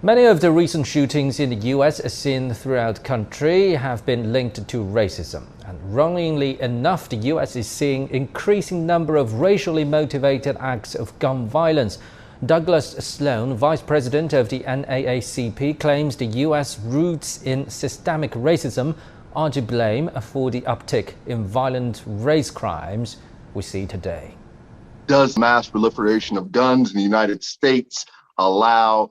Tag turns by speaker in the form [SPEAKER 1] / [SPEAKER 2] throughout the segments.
[SPEAKER 1] Many of the recent shootings in the US as seen throughout the country have been linked to racism. And worryingly enough, the US is seeing increasing number of racially motivated acts of gun violence. Douglas Sloan, vice president of the NAACP, claims the US roots in systemic racism are to blame for the uptick in violent race crimes we see today.
[SPEAKER 2] Does mass proliferation of guns in the United States allow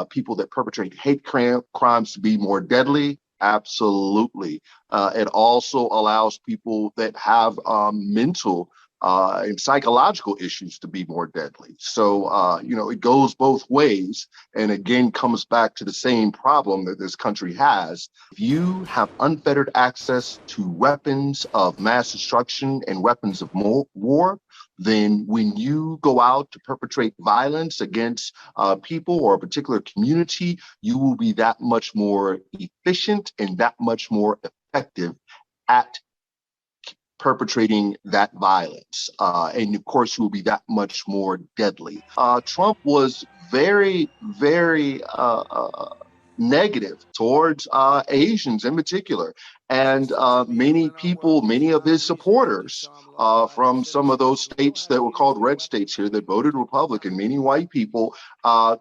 [SPEAKER 2] people that perpetrate hate crimes to be more deadly? Absolutely. It also allows people that have mental and psychological issues to be more deadly. So, it goes both ways, and again comes back to the same problem that this country has. If you have unfettered access to weapons of mass destruction and weapons of war, then when you go out to perpetrate violence against people or a particular community, you will be that much more efficient and that much more effective at perpetrating that violence. And of course, you will be that much more deadly. Trump was very, very negative towards Asians in particular. And many of his supporters from some of those states that were called red states here that voted Republican, many white people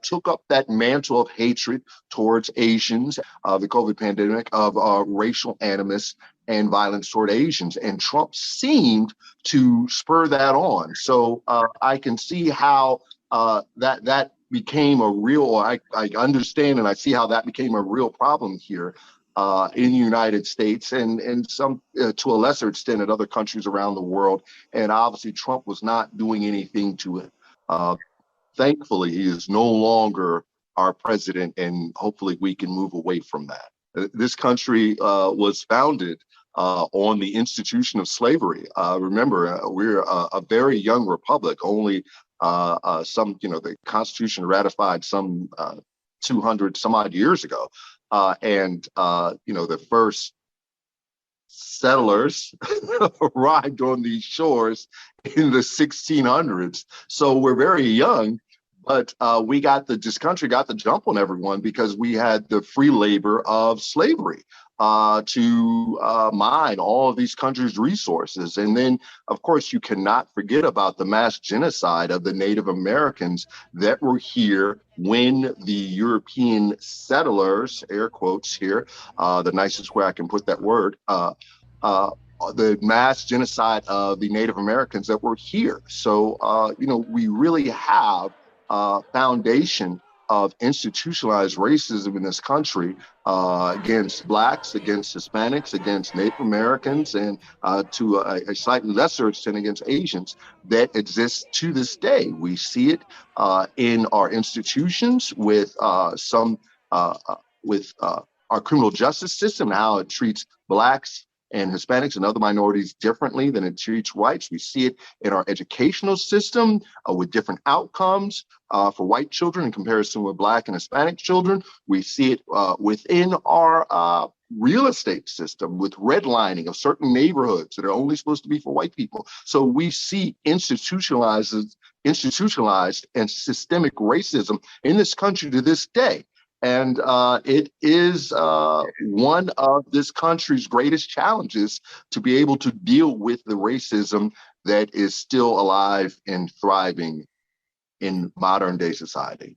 [SPEAKER 2] took up that mantle of hatred towards Asians, the COVID pandemic, of racial animus and violence toward Asians. And Trump seemed to spur that on. So I can see how that became a real, I understand and I see how that became a real problem here in the United States and some to a lesser extent in other countries around the world. And obviously Trump was not doing anything to it. Thankfully, he is no longer our president, and hopefully we can move away from that. This country was founded on the institution of slavery. Remember, we're a very young republic. Only the Constitution ratified some 200 some odd years ago. The first settlers arrived on these shores in the 1600s. So we're very young, but this country got the jump on everyone because we had the free labor of slavery to mine all of these countries' resources. And then, of course, you cannot forget about the mass genocide of the Native Americans that were here when the European settlers, air quotes here, the nicest way I can put that word, the mass genocide of the Native Americans that were here. So, we really have a foundation of institutionalized racism in this country against Blacks, against Hispanics, against Native Americans, and to a slightly lesser extent against Asians that exists to this day. We see it in our institutions with our criminal justice system, how it treats Blacks and Hispanics and other minorities differently than it treats whites. We see it in our educational system with different outcomes for white children in comparison with Black and Hispanic children. We see it within our real estate system with redlining of certain neighborhoods that are only supposed to be for white people. So we see institutionalized and systemic racism in this country to this day. And it is one of this country's greatest challenges to be able to deal with the racism that is still alive and thriving in modern day society.